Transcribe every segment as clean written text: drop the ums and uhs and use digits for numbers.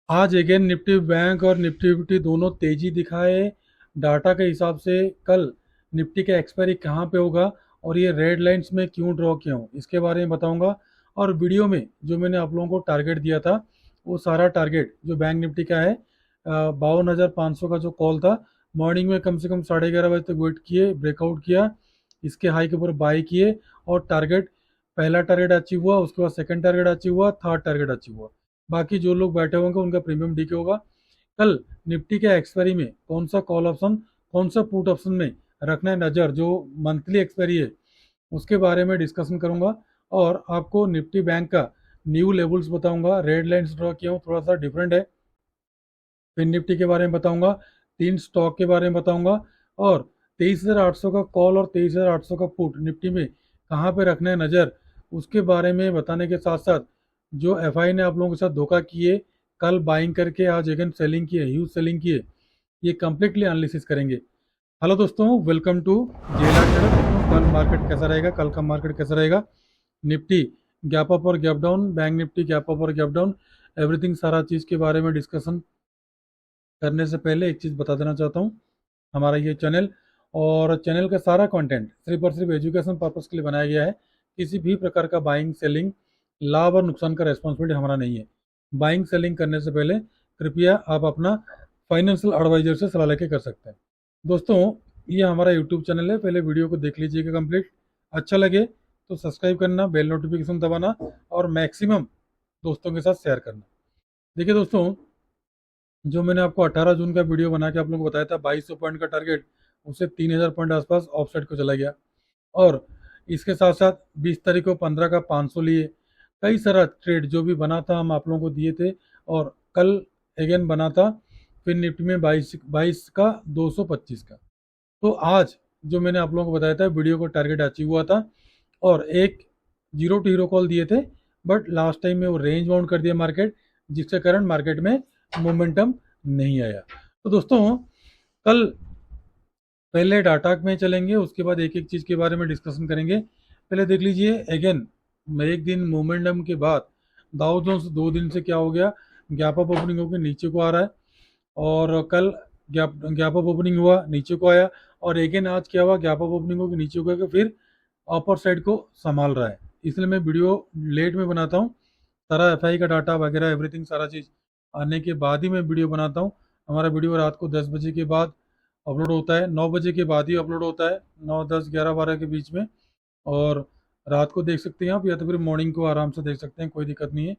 आज again Nifty bank और Nifty fifty दोनों तेजी दिखाए। डाटा के हिसाब से कल निफ्टी का एक्सपायरी कहाँ पे होगा और ये रेड लाइंस में क्यों ड्रॉ किया हूँ इसके बारे में बताऊंगा। और वीडियो में जो मैंने आप लोगों को टारगेट दिया था वो सारा टारगेट जो बैंक निफ्टी का है 52,500 का जो कॉल था, मॉर्निंग में कम से कम 11:30 बजे तक वेट किए, ब्रेकआउट किया, इसके हाई के ऊपर बाई किए और टारगेट, पहला टारगेट अचीव हुआ, उसके बाद सेकंड टारगेट अचीव हुआ, थर्ड टारगेट अचीव हुआ। बाकी जो लोग बैठे होंगे उनका प्रीमियम डीके होगा। कल निफ्टी के एक्सपायरी में कौन सा कॉल ऑप्शन, कौन सा पुट ऑप्शन में रखना है नज़र, जो मंथली एक्सपायरी है उसके बारे में डिस्कशन करूंगा। और आपको निफ्टी बैंक का न्यू लेवल्स बताऊंगा, रेड लाइंस ड्रॉ किया हूँ, थोड़ा सा डिफरेंट है। फिर निफ्टी के बारे में बताऊंगा, तीन स्टॉक के बारे में बताऊंगा और 23,800 का कॉल और 23,800 का पुट निफ्टी में कहाँ पे रखना है नज़र, उसके बारे में बताने के साथ साथ जो एफआई ने आप लोगों के साथ धोखा किए, कल बाइंग करके आज अगेन सेलिंग किए, ह्यूज सेलिंग किए, ये कंप्लीटली एनालिसिस करेंगे। हेलो दोस्तों, वेलकम टू जेएलआर ट्रेडर। दोस्तों कल मार्केट कैसा रहेगा, कल का मार्केट कैसा रहेगा, निफ्टी गैप अप और gap down, bank Nifty gap up और गैप डाउन, एवरीथिंग सारा चीज़ के बारे में डिस्कशन करने से पहले एक चीज़ बता देना चाहता हूँ। हमारा ये चैनल और चैनल का सारा कंटेंट सिर्फ और सिर्फ एजुकेशन पर्पज़ के लिए बनाया गया है। किसी भी प्रकार का बाइंग सेलिंग, लाभ और नुकसान का रेस्पॉन्सिबिलिटी हमारा नहीं है। बाइंग सेलिंग करने से पहले कृपया आप अपना फाइनेंशियल एडवाइजर से सलाह लेके कर सकते हैं। दोस्तों ये हमारा यूट्यूब चैनल है, पहले वीडियो को देख लीजिएगा कंप्लीट। अच्छा लगे तो सब्सक्राइब करना, बेल नोटिफिकेशन दबाना और मैक्सिमम दोस्तों के साथ शेयर करना। देखिए दोस्तों, जो मैंने आपको 18 जून का वीडियो बना के आप लोगों को बताया था 2200 पॉइंट का टारगेट, उससे 3,000 पॉइंट आसपास ऑफसेट को चला गया। और इसके साथ साथ 20 तारीख को 15 का 500 लिए, कई सारा ट्रेड जो भी बना था हम आप लोगों को दिए थे। और कल अगेन बना था फिर निफ्टी में 22 का 225 का। तो आज जो मैंने आप लोगों को बताया था वीडियो को टारगेट अचीव हुआ था और एक जीरो टू हीरो कॉल दिए थे, बट लास्ट टाइम में वो रेंज बाउंड कर दिया मार्केट, जिसके कारण मार्केट में मोमेंटम नहीं आया। तो दोस्तों कल पहले डाटा में चलेंगे, उसके बाद एक एक चीज़ के बारे में डिस्कशन करेंगे। पहले देख लीजिए अगेन, एक दिन मोमेंटम के बाद दाउ जोन्स 2 दिन से क्या हो गया, गैप अप ओपनिंग होकर नीचे को आ रहा है। और कल गैप गैप अप ओपनिंग हुआ, नीचे को आया, और अगेन आज क्या हुआ, गैप अप ओपनिंग होकर नीचे को आकर फिर अपर साइड को संभाल रहा है। इसलिए मैं वीडियो लेट में बनाता हूँ, सारा एफआई का डाटा वगैरह एवरीथिंग सारा चीज़ आने के बाद ही मैं वीडियो बनाता हूँ। हमारा वीडियो रात को 10 बजे के बाद अपलोड होता है, 9 बजे के बाद ही अपलोड होता है, 9, 10, 11, 12 के बीच में। और रात को देख सकते हैं आप, या तो फिर मॉर्निंग को आराम से देख सकते हैं, कोई दिक्कत नहीं है।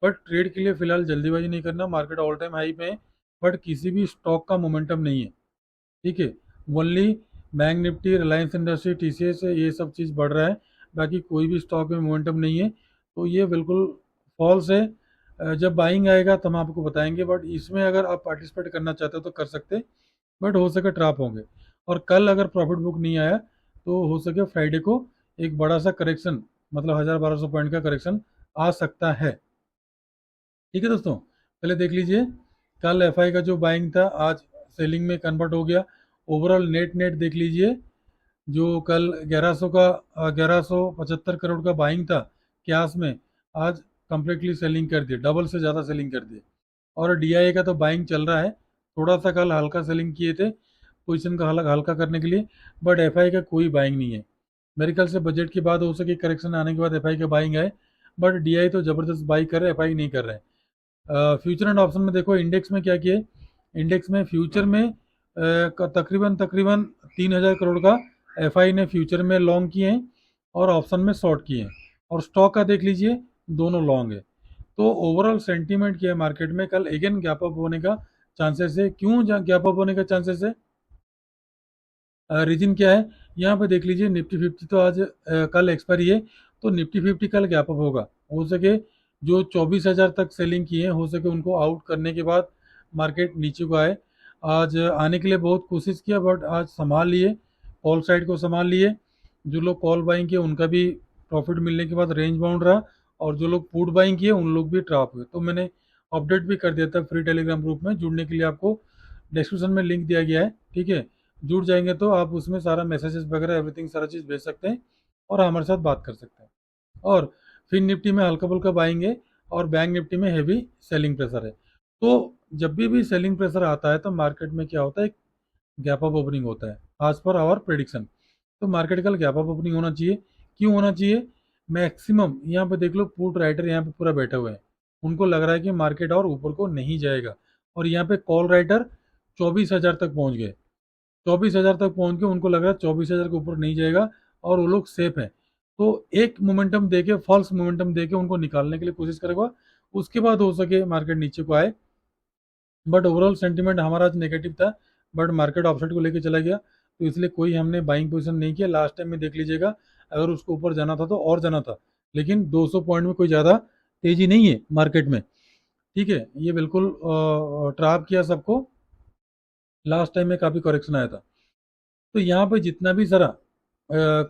बट ट्रेड के लिए फिलहाल जल्दीबाजी नहीं करना, मार्केट ऑल टाइम हाई पे है, बट किसी भी स्टॉक का मोमेंटम नहीं है, ठीक है। Only bank Nifty, Reliance industry, TCS, ये सब चीज़ बढ़ रहा है, बाकी कोई भी स्टॉक में मोमेंटम नहीं है। तो ये बिल्कुल फॉल्स है। जब बाइंग आएगा तब हम आपको बताएंगे, बट इसमें अगर आप पार्टिसिपेट करना चाहते हो तो कर सकते हैं, बट हो सके ट्रैप होंगे। और कल अगर प्रॉफिट बुक नहीं आया तो हो सके फ्राइडे को एक बड़ा सा करेक्शन, मतलब 1,000-1,200 पॉइंट का करेक्शन आ सकता है। ठीक है दोस्तों, पहले देख लीजिए कल एफआई का जो बाइंग था आज सेलिंग में कन्वर्ट हो गया। ओवरऑल नेट नेट देख लीजिए, जो कल 1100 का 1175 करोड़ का बाइंग था क्यास में, आज कंप्लीटली सेलिंग कर दिए, डबल से ज़्यादा सेलिंग कर दिए। और डीआईए का तो बाइंग चल रहा है, थोड़ा सा कल हल्का सेलिंग किए थे पोजीशन का हल्का हल्का करने के लिए, बट एफआई का कोई बाइंग नहीं है। मेरे ख्याल से बजट के बाद हो सके करेक्शन आने के बाद एफआई का बाइंग आए, बट डीआई तो ज़बरदस्त बाई कर रहे हैं, एफआई नहीं कर रहे हैं। फ्यूचर एंड ऑप्शन में देखो, इंडेक्स में क्या किए, इंडेक्स में फ्यूचर में तकरीबन तकरीबन 3,000 करोड़ का एफआई ने फ्यूचर में लॉन्ग किए हैं और ऑप्शन में शॉर्ट किए हैं। और स्टॉक का देख लीजिए, दोनों लॉन्ग है। तो ओवरऑल सेंटीमेंट क्या है मार्केट में, कल अगेन गैप अप होने का चांसेस है। क्यों गैप अप होने का चांसेस है, रीजन क्या है, यहाँ पे देख लीजिए। निफ्टी फिफ्टी तो आज कल एक्सपायरी है, तो निफ्टी फिफ्टी कल गैप अप होगा। हो सके जो 24,000 तक सेलिंग किए हैं, हो सके उनको आउट करने के बाद मार्केट नीचे को आए। आज आने के लिए बहुत कोशिश किया, बट आज संभाल लिए, कॉल साइड को संभाल लिए। जो लोग कॉल बाइंग किए उनका भी प्रॉफिट मिलने के बाद रेंज बाउंड रहा, और जो लोग पुट बाइंग किए उन लोग भी ट्रैप हुए। तो मैंने अपडेट भी कर दिया था फ्री टेलीग्राम ग्रुप में, जुड़ने के लिए आपको डिस्क्रिप्शन में लिंक दिया गया है, ठीक है। जुड़ जाएंगे तो आप उसमें सारा मैसेजेस वगैरह एवरीथिंग सारा चीज़ भेज सकते हैं और हमारे साथ बात कर सकते हैं। और फिर निफ्टी में हल्का फुल्का बाइंग है और बैंक निफ्टी में हैवी सेलिंग प्रेशर है। तो जब भी सेलिंग प्रेशर आता है तो मार्केट में क्या होता है, गैप अप ओपनिंग होता है आज पर आवर प्रेडिक्शन। तो मार्केट का गैप अप ओपनिंग होना चाहिए। क्यों होना चाहिए? मैक्सिमम यहाँ पे देख लो, पुट राइटर यहाँ पे पूरा बैठे हुए हैं, उनको लग रहा है कि मार्केट और ऊपर को नहीं जाएगा, और यहाँ पे कॉल राइटर 24,000 तक पहुंच गए। 24,000 तक पहुंच के उनको लग रहा है 24,000 के ऊपर नहीं जाएगा और वो लोग सेफ हैं। तो एक मोमेंटम देके, फॉल्स मोमेंटम देके उनको निकालने के लिए कोशिश करेगा, उसके बाद हो सके मार्केट नीचे को आए। बट ओवरऑल सेंटीमेंट हमारा आज नेगेटिव था, बट मार्केट ऑफसेट को लेकर चला गया, तो इसलिए कोई हमने बाइंग पोजीशन नहीं किया। लास्ट टाइम में देख लीजिएगा, अगर उसको ऊपर जाना था तो और जाना था, लेकिन 200 पॉइंट में कोई ज़्यादा तेजी नहीं है मार्केट में। ठीक है, ये बिल्कुल ट्रैप किया सबको। लास्ट टाइम में काफ़ी करेक्शन आया था। तो यहाँ पे जितना भी सारा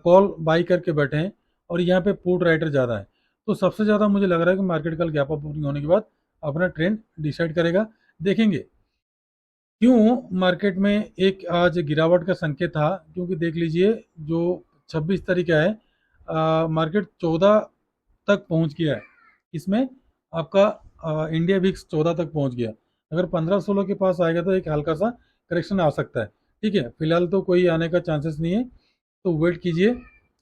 कॉल बाई करके बैठे हैं और यहाँ पे पुट राइटर ज़्यादा है, तो सबसे ज़्यादा मुझे लग रहा है कि मार्केट कल गैप अप ओपनिंग होने के बाद अपना ट्रेंड डिसाइड करेगा। देखेंगे क्यों मार्केट में एक आज गिरावट का संकेत था, क्योंकि देख लीजिए जो 26 तारीख का है, मार्केट 14 तक पहुंच गया है। इसमें आपका इंडिया विक्स 14 तक पहुंच गया। अगर 15-16 के पास आएगा तो एक हल्का सा करेक्शन आ सकता है। ठीक है, फिलहाल तो कोई आने का चांसेस नहीं है, तो वेट कीजिए।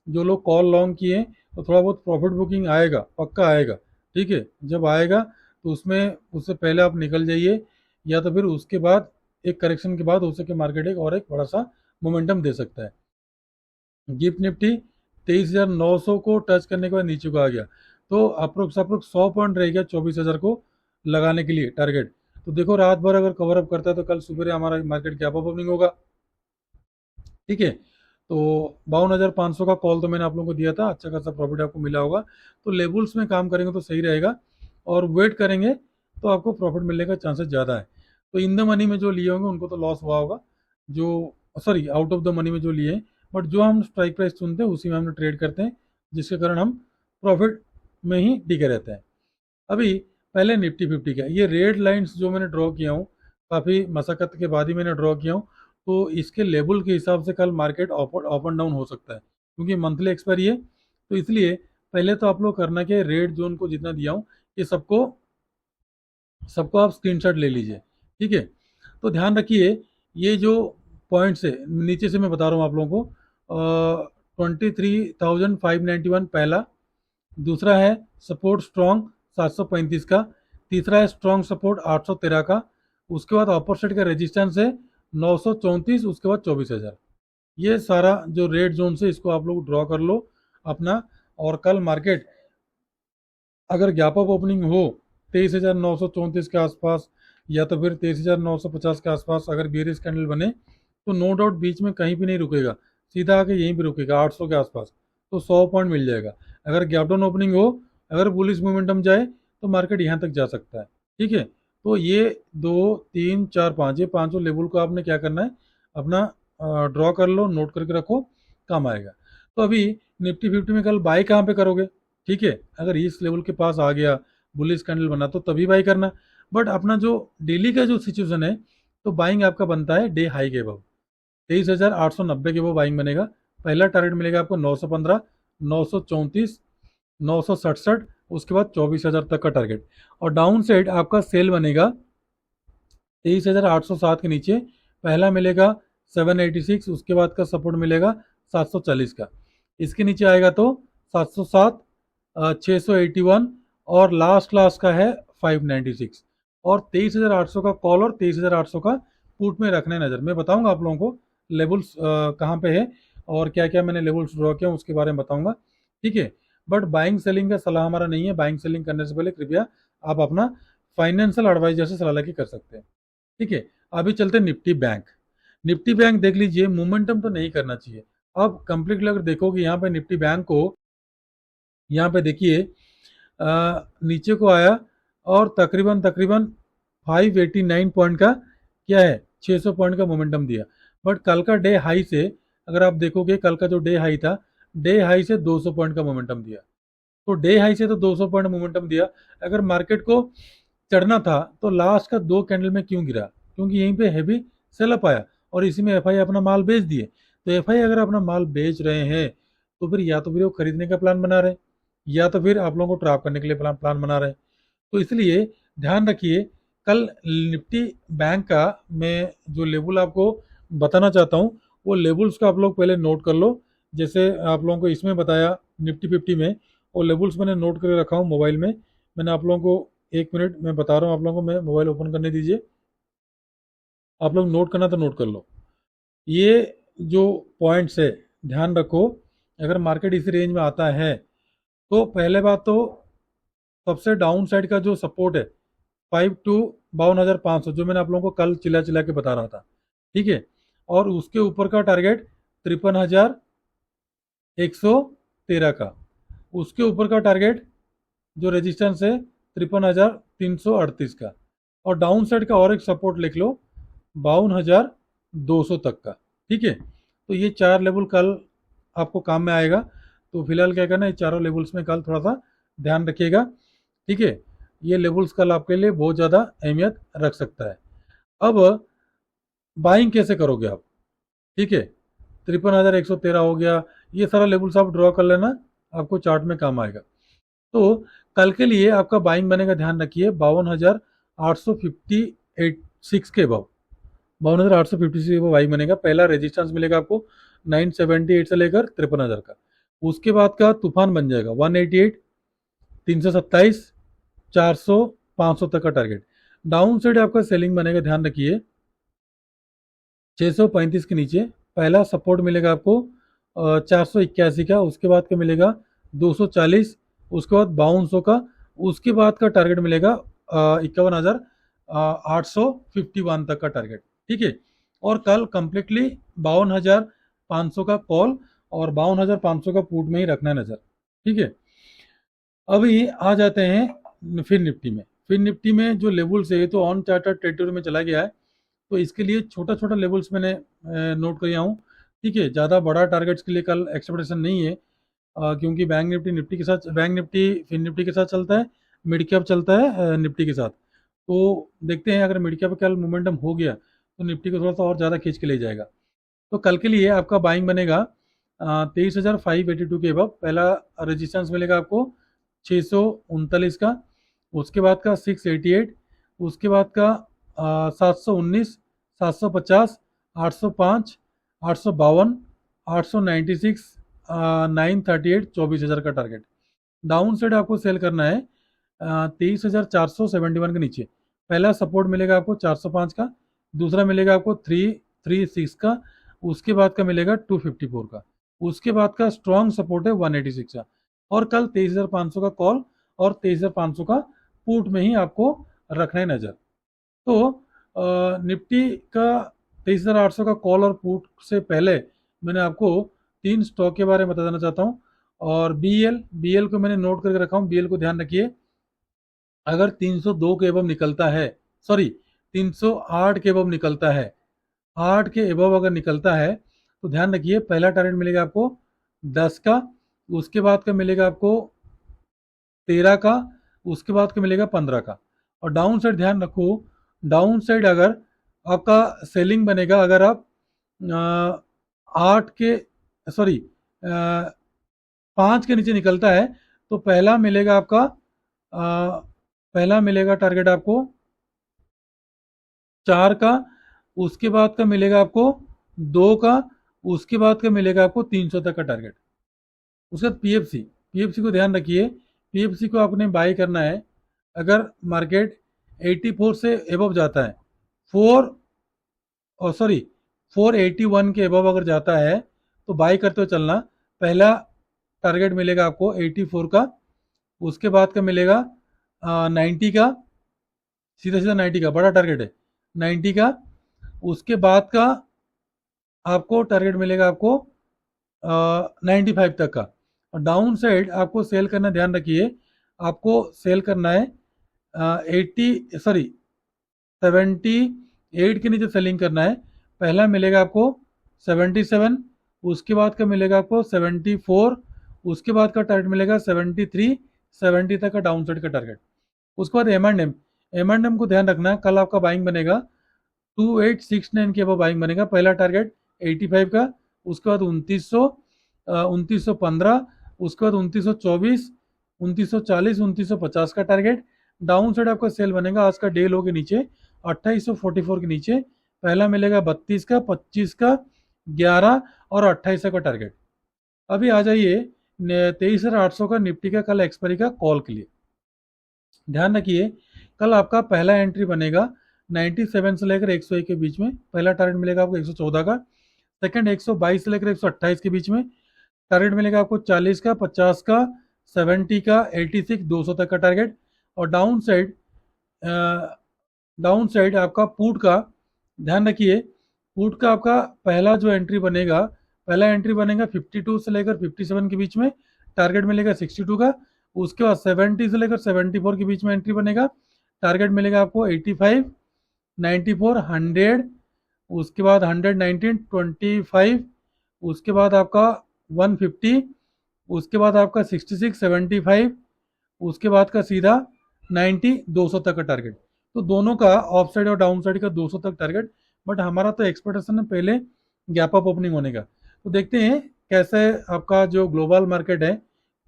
जो लोग कॉल लॉन्ग किए हैं, तो थोड़ा बहुत प्रॉफिट बुकिंग आएगा, पक्का आएगा। ठीक है, जब आएगा तो उसमें उससे पहले आप निकल जाइए, या तो फिर उसके बाद एक करेक्शन के बाद हो सके मार्केट एक और एक बड़ा सा मोमेंटम दे सकता है। गिफ्ट निफ्टी 23,900 को टच करने के बाद नीचे को आ गया, तो अप्रोक्स अप्रोक्स 100 पॉइंट रह गया 24,000 को लगाने के लिए टारगेट। तो देखो रात भर अगर कवर अप करता है तो कल सुबह हमारा मार्केट गैप अप ओपनिंग होगा। ठीक है, तो 52,500 का कॉल तो मैंने आप लोगों को दिया था, अच्छा खासा प्रॉफिट आपको मिला होगा। तो लेवल्स में काम करेंगे तो सही रहेगा, और वेट करेंगे तो आपको प्रॉफिट मिलने का चांसेस ज़्यादा है। तो इन द मनी में जो लिए होंगे उनको तो लॉस हुआ होगा, जो sorry out of the money में जो लिए हैं, बट जो हम स्ट्राइक प्राइस चुनते हैं उसी में हम ट्रेड करते हैं, जिसके कारण हम प्रॉफिट में ही टिके रहते हैं। अभी पहले निफ्टी फिफ्टी का ये रेड लाइंस जो मैंने ड्रॉ किया हूँ, काफ़ी मशक्क़त के बाद ही मैंने ड्रॉ किया हूँ, तो इसके लेवल के हिसाब से कल मार्केट अप एंड डाउन हो सकता है, क्योंकि मंथली एक्सपायरी है। तो इसलिए पहले तो आप लोग करना क्या है, रेड जोन को जितना दिया हूँ ये सबको सबको आप स्क्रीनशॉट ले लीजिए। ठीक है, तो ध्यान रखिए, ये जो पॉइंट्स है नीचे से मैं बता रहा हूँ आप लोगों को, 23,591 पहला, दूसरा है सपोर्ट स्ट्रॉन्ग 735 का, तीसरा है स्ट्रॉन्ग सपोर्ट 813 का, उसके बाद अपर साइड का रेजिस्टेंस है 934, उसके बाद 24,000। ये सारा जो रेड जोन से इसको आप लोग ड्रॉ कर लो अपना। और कल मार्केट अगर गैप अप ओपनिंग हो 23,934 के आसपास, या तो फिर 23,950 के आसपास अगर बियरिश कैंडल बने, तो नो डाउट बीच में कहीं भी नहीं रुकेगा, सीधा आके यहीं पे रुकेगा 800 के आसपास, तो 100 पॉइंट मिल जाएगा। अगर गैप डाउन ओपनिंग हो, अगर बुलिश मोमेंटम जाए, तो मार्केट यहाँ तक जा सकता है। ठीक है, तो ये 2, 3, 4, 5, ये पांचों लेवल को आपने क्या करना है, अपना ड्रॉ कर लो, नोट करके रखो, काम आएगा। तो अभी निफ्टी फिफ्टी में कल बाई कहाँ पे करोगे? ठीक है, अगर इस लेवल के पास आ गया, बुलिश कैंडल बना, तो तभी बाई करना। बट अपना जो डेली का जो सिचुएशन है, तो बाइंग आपका बनता है डे हाई के अबव 23,890 के वो बाइंग बनेगा। पहला टारगेट मिलेगा आपको 915, 934, 967, उसके बाद 24,000 तक का टारगेट। और डाउन साइड आपका सेल बनेगा 23,807 के नीचे, पहला मिलेगा 786, उसके बाद का सपोर्ट मिलेगा 740 का, इसके नीचे आएगा तो 707, 681, और लास्ट लास्ट का है 596। और 23,800 का कॉल और 23,800 का पुट में रखना है नज़र। मैं बताऊंगा आप लोगों को लेवल्स कहाँ पे है और क्या क्या मैंने लेवल्स ड्रॉ किया उसके बारे में बताऊंगा। ठीक है, बट बाइंग सेलिंग का सलाह हमारा नहीं है। बाइंग सेलिंग करने से पहले कृपया आप अपना फाइनेंशियल एडवाइजर से सलाह लेके कर सकते हैं। ठीक है, अभी चलते हैं निफ्टी बैंक। निफ्टी बैंक देख लीजिए, मोमेंटम तो नहीं करना चाहिए। अब कंप्लीटली अगर देखोगे यहाँ पे निफ्टी बैंक को, यहाँ पे देखिए नीचे को आया और तकरीबन तकरीबन 589 पॉइंट का क्या है, 600 पॉइंट का मोमेंटम दिया। बट कल का डे हाई से अगर आप देखोगे, कल का जो डे हाई था, डे हाई से 200 पॉइंट का मोमेंटम दिया। तो डे हाई से तो 200 पॉइंट मोमेंटम दिया। अगर मार्केट को चढ़ना था तो लास्ट का दो कैंडल में क्यों गिरा? क्योंकि यहीं पे हैवी सेलअप आया और इसी में एफआई अपना माल बेच दिए। तो एफआई अगर अपना माल बेच रहे हैं, तो फिर या तो फिर वो खरीदने का प्लान बना रहे, या तो फिर आप लोगों को ट्रैप करने के लिए प्लान बना रहे हैं। तो इसलिए ध्यान रखिए कल निफ्टी बैंक का मैं जो लेवल आपको बताना चाहता हूँ, वो लेवल्स को आप लोग पहले नोट कर लो। जैसे आप लोगों को इसमें बताया निफ्टी 50 में, वो लेवल्स मैंने नोट करके रखा हूँ मोबाइल में। मैंने आप लोगों को 1 मिनट मैं बता रहा हूँ आप लोगों को, मैं मोबाइल ओपन करने दीजिए। आप लोग नोट करना तो नोट कर लो। ये जो पॉइंट्स है, ध्यान रखो, अगर मार्केट इस रेंज में आता है तो पहले बात तो सबसे डाउन साइड का जो सपोर्ट है 5 to 52,500, जो मैंने आप लोगों को कल चिल्ला चिल्ला के बता रहा था, ठीक है। और उसके ऊपर का टारगेट 53,113 का, उसके ऊपर का टारगेट जो रेजिस्टेंस है 53,338 का, और डाउन साइड का और एक सपोर्ट लिख लो 52,200 तक का, ठीक है। तो ये चार लेवल कल आपको काम में आएगा। तो फिलहाल क्या करना है, चारों लेवल्स में कल थोड़ा सा ध्यान रखिएगा, ठीक है। ये लेवल्स कल आपके लिए बहुत ज़्यादा अहमियत रख सकता है। अब बाइंग कैसे करोगे आप, ठीक है। 53,113 हो गया, ये सारा लेवल्स आप ड्रॉ कर लेना, आपको चार्ट में काम आएगा। तो कल के लिए आपका बाइंग बनेगा, ध्यान रखिए 52,856 के अबव, 52,856 के बाइंग बनेगा। पहला रेजिस्टेंस मिलेगा आपको 978 से लेकर 53,000 का। उसके बाद का तूफान बन जाएगा 188, 327, 400, 500 तक का टारगेट। डाउन साइड आपका सेलिंग बनेगा, ध्यान रखिए 635 के नीचे पहला सपोर्ट मिलेगा आपको 481 का, उसके बाद का मिलेगा 240, उसके बाद 5200 का, उसके बाद का टारगेट मिलेगा 51,851 तक का टारगेट, ठीक है। और कल कंप्लीटली 52,500 का कॉल और 52,500 का पुट में ही रखना है नजर, ठीक है। अभी आ जाते हैं फिर निफ्टी में। फिर निफ्टी में जो लेवल्स है, ये तो ऑन चार्टर टेरिटरी में चला गया है, तो इसके लिए छोटा छोटा लेवल्स मैंने नोट किया हूँ, ठीक है। ज़्यादा बड़ा टारगेट्स के लिए कल एक्सपेक्टेशन नहीं है, क्योंकि बैंक निफ्टी निफ्टी के साथ, बैंक निफ्टी फिन निफ्टी के साथ चलता है, मिड कैप चलता है निफ्टी के साथ। तो देखते हैं, अगर मिड कैप कल मोमेंटम हो गया तो निफ्टी को थोड़ा सा और ज़्यादा खींच के ले जाएगा। तो कल के लिए आपका बाइंग बनेगा 23,582 के अब पहला रेजिस्टेंस मिलेगा आपको 639 का, उसके बाद का 688, उसके बाद का 719, 750, 805, 852, 896, 938, 24,000 का टारगेट। डाउन साइड आपको सेल करना है 23,471 के नीचे। पहला सपोर्ट मिलेगा आपको 405 का, दूसरा मिलेगा आपको 336 का, उसके बाद का मिलेगा 254 का, उसके बाद का स्ट्रॉन्ग सपोर्ट है 186 का। और कल 23,500 का कॉल और 23,500 का पुट में ही आपको रखना है नजर। तो निफ्टी का 23,800 का कॉल और पुट से पहले मैंने आपको तीन स्टॉक के बारे में बता देना चाहता हूँ। और बीएल को मैंने नोट करके रखा हूँ, बीएल को ध्यान रखिए, अगर 302 के एबव निकलता है, सॉरी 308 के एबव निकलता है, 8 के एबव अगर निकलता है तो ध्यान रखिए पहला टारगेट मिलेगा आपको 10 का, उसके बाद का मिलेगा आपको 13 का, उसके बाद का मिलेगा 15 का। और डाउन साइड ध्यान रखो, डाउन साइड अगर आपका सेलिंग बनेगा, अगर आप 8 के, सॉरी 5 के नीचे निकलता है तो पहला मिलेगा आपका पहला मिलेगा टारगेट आपको 4 का, उसके बाद का मिलेगा आपको 2 का, उसके बाद का मिलेगा आपको 300 तक का टारगेट। उसके बाद पीएफसी को ध्यान रखिए, पीएफसी को आपने बाय करना है अगर मार्केट 84 से एबव जाता है, 4 और सॉरी 481 के एबव अगर जाता है तो बाय करते हुए चलना। पहला टारगेट मिलेगा आपको 84 का, उसके बाद का मिलेगा 90 का, सीधा सीधा 90 का बड़ा टारगेट है 90 का, उसके बाद का आपको टारगेट मिलेगा आपको 95 तक का। और डाउन साइड आपको सेल करना, ध्यान रखिए आपको सेल करना है 80 सॉरी 78 के नीचे सेलिंग करना है। पहला मिलेगा आपको 77, उसके बाद का मिलेगा आपको 74, उसके बाद का टारगेट मिलेगा 73, 70 तक का डाउन साइड का टारगेट। उसके बाद एम एंड एम को ध्यान रखना, कल आपका बाइंग बनेगा 2869 के अब बाइंग बनेगा। पहला टारगेट 85 का, उसके बाद 2900, 2915, उसके बाद 2924, 2940, 2950 का टारगेट। डाउन साइड आपका सेल बनेगा आज का डे लो के नीचे 2844 के नीचे। पहला मिलेगा 32 का, 25 का, 11 और 28 का टारगेट। अभी आ जाइए 23,800 का निफ्टी का कल एक्सपायरी का कॉल के लिए। ध्यान रखिए कल आपका पहला एंट्री बनेगा 97 से लेकर 101 के बीच में। पहला टारगेट मिलेगा आपको 114 का। सेकंड 122 से लेकर 128 के बीच में। टारगेट मिलेगा आपको 40 का, 50 का, 70 का, 86, 200 तक का टारगेट। और डाउन साइड आपका पुट का ध्यान रखिए। पुट का आपका पहला जो एंट्री बनेगा, पहला एंट्री बनेगा 52 से लेकर 57 के बीच में। टारगेट मिलेगा 62 का। उसके बाद 70 से लेकर 74 के बीच में एंट्री बनेगा। टारगेट मिलेगा आपको 85, 94, 100। उसके बाद 119, 25। उसके बाद आपका 150। उसके बाद आपका 66, 75। उसके बाद का सीधा 90, 200 तक का टारगेट। तो दोनों का ऑफ साइड और डाउन साइड का 200 तक टारगेट। बट हमारा तो एक्सपेक्टेशन है पहले गैप अप ओपनिंग होने का। तो देखते हैं कैसे आपका जो ग्लोबल मार्केट है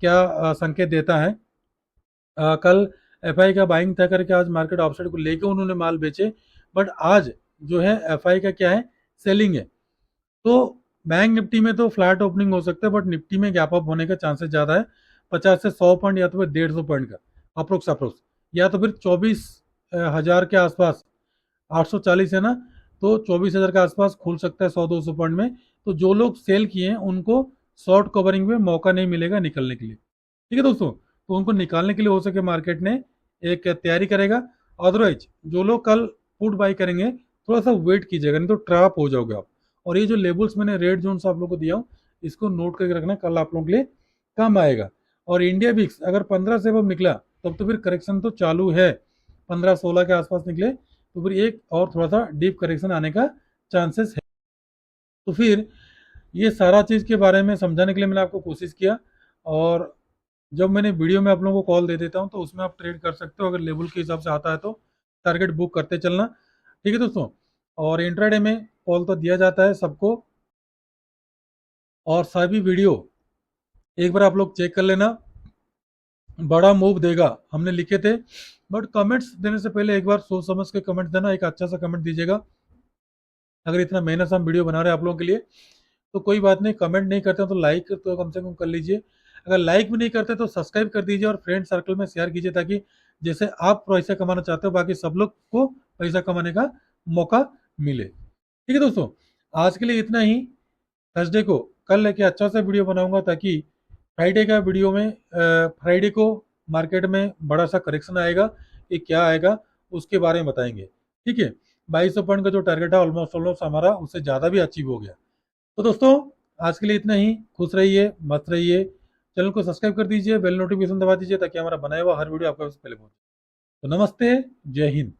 क्या संकेत देता है। कल एफआई का बाइंग था करके आज मार्केट ऑफ साइड को लेके उन्होंने माल बेचे। बट आज जो है एफआई का क्या है, सेलिंग है। तो बैंक निफ्टी में तो फ्लैट ओपनिंग हो सकता है, बट निफ्टी में गैप अप होने का चांसेस ज़्यादा है। 50 से 100 पॉइंट या तो फिर 150 पॉइंट का अप्रोक्स या तो फिर 24,000 के आसपास। 840 है ना, तो 24,000 के आसपास खुल सकता है 100-200 पॉइंट में। तो जो लोग सेल किए हैं उनको शॉर्ट कवरिंग में मौका नहीं मिलेगा निकलने के लिए। ठीक है दोस्तों, तो उनको निकालने के लिए हो सके मार्केट ने एक तैयारी करेगा। अदरवाइज जो लोग कल पुट बाई करेंगे थोड़ा सा वेट कीजिएगा, नहीं तो ट्रैप हो जाओगे आप। और ये जो लेबल्स मैंने रेड जोन से आप लोगों को दिया हूँ इसको नोट करके रखना, कल आप लोगों के लिए काम आएगा। और इंडिया विक्स अगर 15 से अब निकला तब तो फिर करेक्शन तो चालू है। 15-16 के आसपास निकले तो फिर एक और थोड़ा सा डीप करेक्शन आने का चांसेस है। तो फिर ये सारा चीज़ के बारे में समझाने के लिए मैंने आपको कोशिश किया। और जब मैंने वीडियो में आप लोगों को कॉल दे देता हूँ तो उसमें आप ट्रेड कर सकते हो, अगर लेवल के हिसाब से आता है तो टारगेट बुक करते चलना। ठीक है दोस्तों, और इंट्राडे में कॉल तो दिया जाता है सबको। और सभी वीडियो एक बार आप लोग चेक कर लेना, बड़ा मूव देगा हमने लिखे थे। बट कमेंट्स देने से पहले एक बार सोच समझ के कमेंट देना, एक अच्छा सा कमेंट दीजिएगा। अगर इतना मेहनत से हम वीडियो बना रहे हैं आप लोगों के लिए तो कोई बात नहीं, कमेंट नहीं करते तो लाइक तो कम से कम कर लीजिए। अगर लाइक भी नहीं करते तो सब्सक्राइब कर दीजिए और फ्रेंड सर्कल में शेयर कीजिए, ताकि जैसे आप पैसा कमाना चाहते हो बाकी सब लोग को पैसा कमाने का मौका मिले। ठीक है दोस्तों, आज के लिए इतना ही। थर्सडे को कल लेके अच्छा सा वीडियो बनाऊंगा, ताकि फ्राइडे का वीडियो में फ्राइडे को मार्केट में बड़ा सा करेक्शन आएगा कि क्या आएगा उसके बारे में बताएंगे। ठीक है, 2200 पॉइंट का जो टारगेट है ऑलमोस्ट ऑलमोस्ट हमारा उससे ज़्यादा भी अचीव हो गया। तो दोस्तों आज के लिए इतना ही। खुश रहिए, मस्त रहिए। चैनल को सब्सक्राइब कर दीजिए, बेल नोटिफिकेशन दबा दीजिए ताकि हमारा बनाया हुआ हर वीडियो आपके पास पहले पहुंचे। तो नमस्ते, जय हिंद।